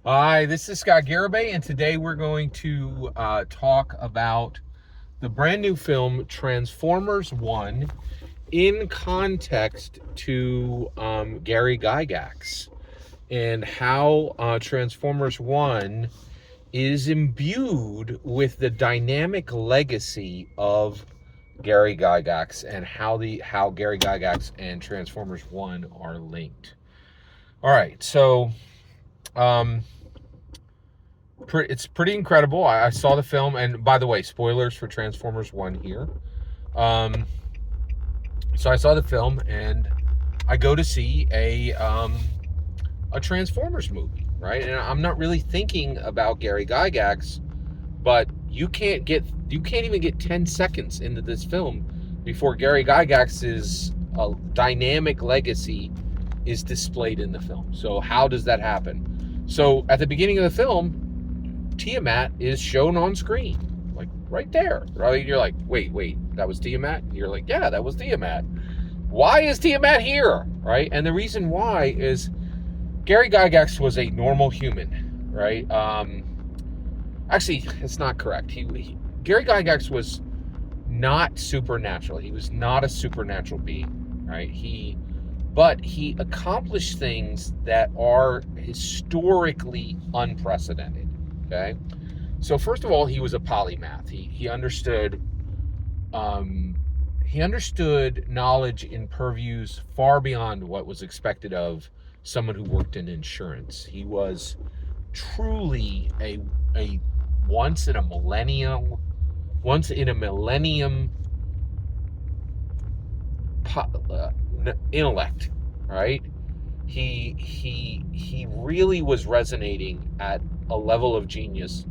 Hi, this is Scott Garibay, and today we're going to talk about the brand new film Transformers 1 in context to Gary Gygax and how Transformers 1 is imbued with the dynamic legacy of Gary Gygax and how Gary Gygax and Transformers 1 are linked. All right, so um, it's pretty incredible. I saw the film, and by the way, spoilers for Transformers 1 here. Um, so I saw the film, and I go to see a Transformers movie, right? And I'm not really thinking about Gary Gygax, but you can't even get 10 seconds into this film before Gary Gygax's dynamic legacy is displayed in the film. So how does that happen? So at the beginning of the film, Tiamat is shown on screen, like right there. Right? You're like, wait, that was Tiamat? And you're like, yeah, that was Tiamat. Why is Tiamat here? Right? And the reason why is Gary Gygax was a normal human, right? Actually, it's not correct. Gary Gygax was not supernatural. He was not a supernatural being, right? But he accomplished things that are historically unprecedented. Okay, so first of all, he was a polymath. He understood knowledge in purviews far beyond what was expected of someone who worked in insurance. He was truly a once in a millennium intellect, right? He really was resonating at a level of genius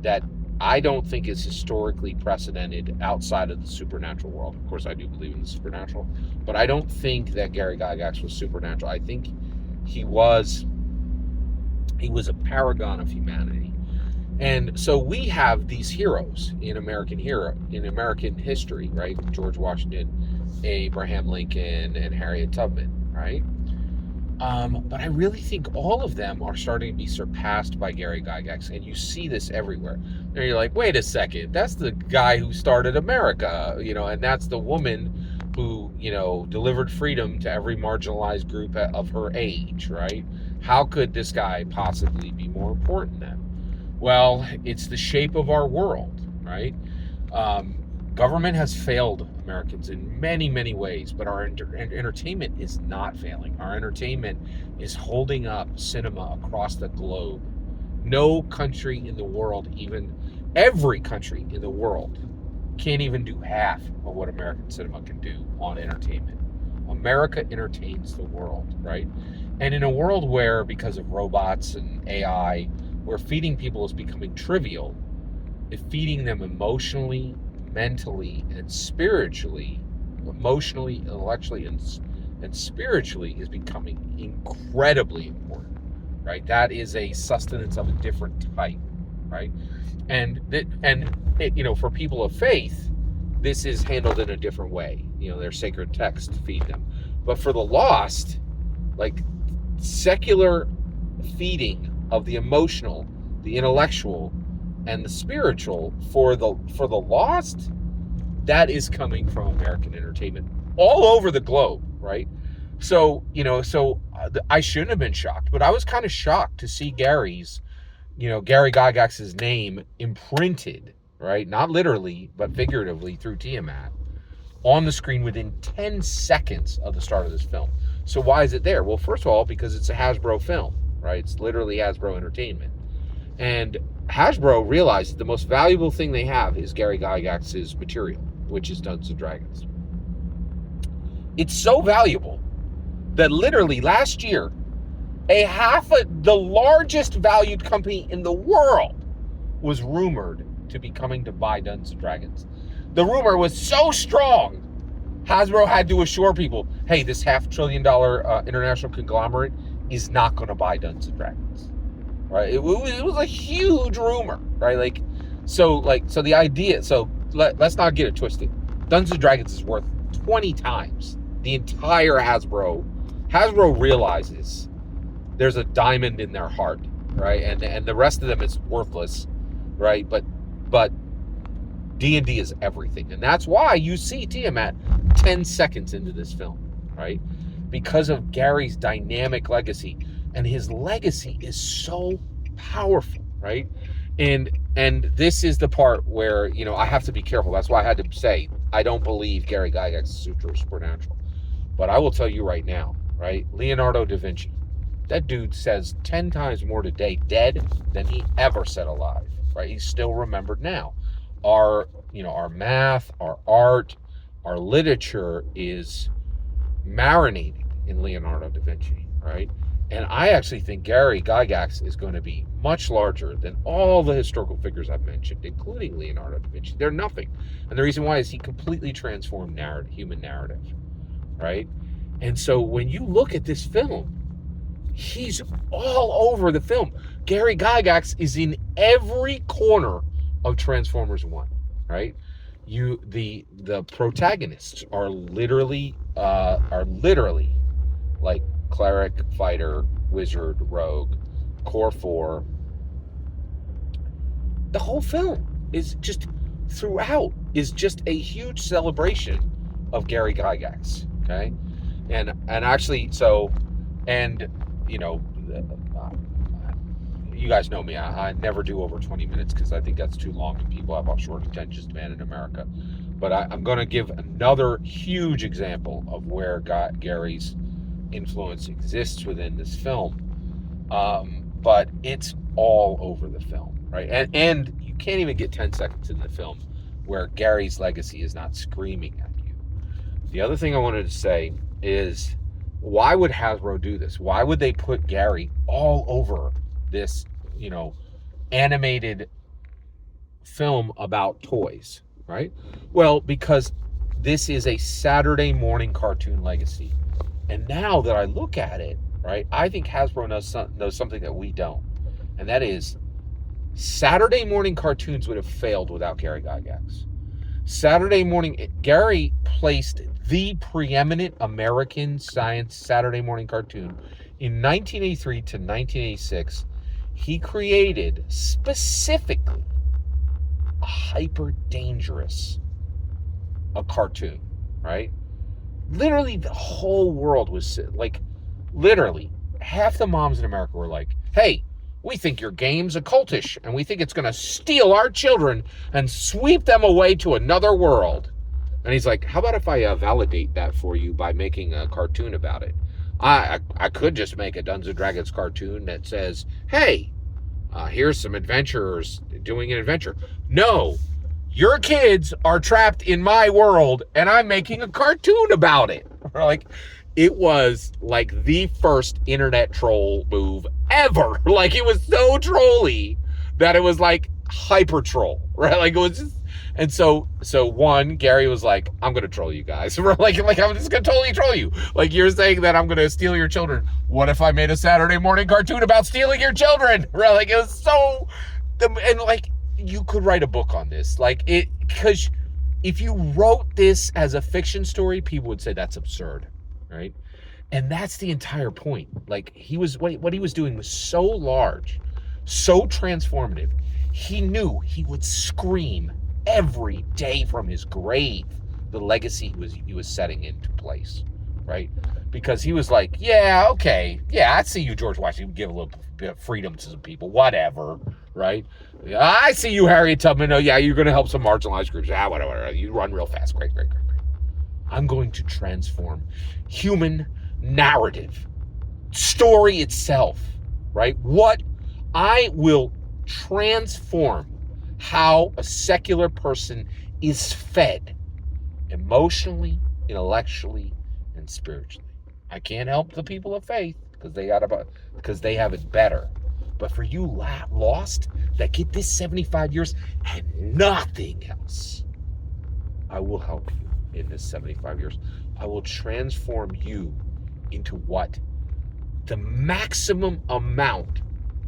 that I don't think is historically precedented outside of the supernatural world. Of course, I do believe in the supernatural, but I don't think that Gary Gygax was supernatural. I think he was a paragon of humanity. And so we have these heroes in American history, right? George Washington, Abraham Lincoln, and Harriet Tubman, right? But I really think all of them are starting to be surpassed by Gary Gygax, and you see this everywhere. And you're like, wait a second, that's the guy who started America, and that's the woman who, delivered freedom to every marginalized group of her age, right? How could this guy possibly be more important then? Well, it's the shape of our world, right? Government has failed Americans in many, many ways, but our entertainment is not failing. Our entertainment is holding up cinema across the globe. No country in the world, even every country in the world, can't even do half of what American cinema can do on entertainment. America entertains the world, right? And in a world where, because of robots and AI, where feeding people is becoming trivial, if feeding them emotionally, mentally, and spiritually, emotionally, intellectually, and spiritually is becoming incredibly important, right? That is a sustenance of a different type, right? And for people of faith, this is handled in a different way. Their sacred texts feed them. But for the lost, like secular feeding of the emotional, the intellectual, and the spiritual for the lost, that is coming from American entertainment all over the globe, right? So I shouldn't have been shocked, but I was kind of shocked to see Gary Gygax's name imprinted, right? Not literally, but figuratively through Tiamat on the screen within 10 seconds of the start of this film. So why is it there? Well, first of all, because it's a Hasbro film, right? It's literally Hasbro Entertainment. And Hasbro realized that the most valuable thing they have is Gary Gygax's material, which is Dungeons and Dragons. It's so valuable that literally last year, the largest valued company in the world was rumored to be coming to buy Dungeons and Dragons. The rumor was so strong, Hasbro had to assure people, hey, this $500 billion international conglomerate is not going to buy Dungeons and Dragons. Right? It was a huge rumor, right? So the idea, let's not get it twisted. Dungeons and Dragons is worth 20 times the entire Hasbro. Hasbro realizes there's a diamond in their heart right? And the rest of them is worthless, right? But D&D is everything, and that's why you see Tiamat 10 seconds into this film, right? Because of Gary's dynamic legacy, and his legacy is so powerful, right? And this is the part where, you know, I have to be careful. That's why I had to say I don't believe Gary Gygax is supernatural. But I will tell you right now, right? Leonardo da Vinci, that dude says 10 times more today dead than he ever said alive, right? He's still remembered now. Our math, our art, our literature is marinated in Leonardo da Vinci, right? And I actually think Gary Gygax is going to be much larger than all the historical figures I've mentioned, including Leonardo da Vinci. They're nothing. And the reason why is he completely transformed human narrative, right? And so when you look at this film, he's all over the film. Gary Gygax is in every corner of Transformers 1, right? The protagonists are literally like cleric, fighter, wizard, rogue, core 4. The whole film is just a huge celebration of Gary Gygax, okay? And actually, so, and you know, you guys know me. I never do over 20 minutes because I think that's too long and people have a short attention span in America. But I'm going to give another huge example of where Gary's influence exists within this film. But it's all over the film, right? And you can't even get 10 seconds in the film where Gary's legacy is not screaming at you. The other thing I wanted to say is, why would Hasbro do this? Why would they put Gary all over this, you know, animated film about toys, right? Well, because this is a Saturday morning cartoon legacy. And now that I look at it, right, I think Hasbro knows something that we don't. And that is, Saturday morning cartoons would have failed without Gary Gygax. Gary placed the preeminent American science Saturday morning cartoon in 1983 to 1986. He created specifically a hyper dangerous cartoon, right? Literally the whole world was like, literally half the moms in America were like, hey, we think your game's occultish and we think it's going to steal our children and sweep them away to another world. And he's like, how about if I validate that for you by making a cartoon about it? I could just make a Dungeons & Dragons cartoon that says, hey, here's some adventurers doing an adventure. No, your kids are trapped in my world and I'm making a cartoon about it. Like, it was like the first internet troll move ever. Like, it was so trolly that it was like hyper troll, right? Like, it was just, and so one, Gary was like, I'm gonna troll you guys. like I'm just gonna totally troll you. Like, you're saying that I'm gonna steal your children. What if I made a Saturday morning cartoon about stealing your children? Right? Like, it was so, and like, you could write a book on this. Like, it, because if you wrote this as a fiction story, people would say that's absurd, right? And that's the entire point. Like, what he was doing was so large, so transformative. He knew he would scream every day from his grave the legacy he was setting into place, right? Because he was like, yeah, okay, yeah, I see you, George Washington, give a little bit of freedom to some people, whatever, right? I see you, Harriet Tubman. Oh, yeah, you're going to help some marginalized groups. Whatever. You run real fast. Great. I'm going to transform human narrative, story itself, right? I will transform how a secular person is fed emotionally, intellectually, and spiritually. I can't help the people of faith because they have it better. But for you lost that get this 75 years and nothing else, I will help you in this 75 years. I will transform you into what? The maximum amount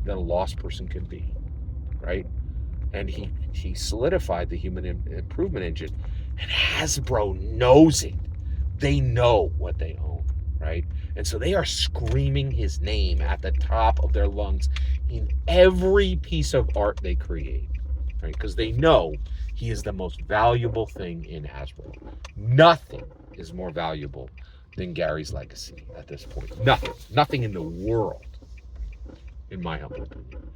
that a lost person can be, right? And he solidified the human improvement engine. And Hasbro knows it. They know what they own. right? And so they are screaming his name at the top of their lungs in every piece of art they create, right? Because they know he is the most valuable thing in Hasbro. Nothing is more valuable than Gary's legacy at this point. Nothing in the world, in my humble opinion.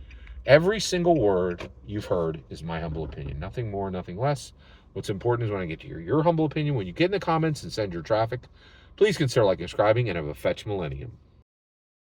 Every single word you've heard is my humble opinion. Nothing more, nothing less. What's important is when I get to hear your humble opinion, when you get in the comments and send your traffic, please consider like and subscribing, and have a fetch millennium.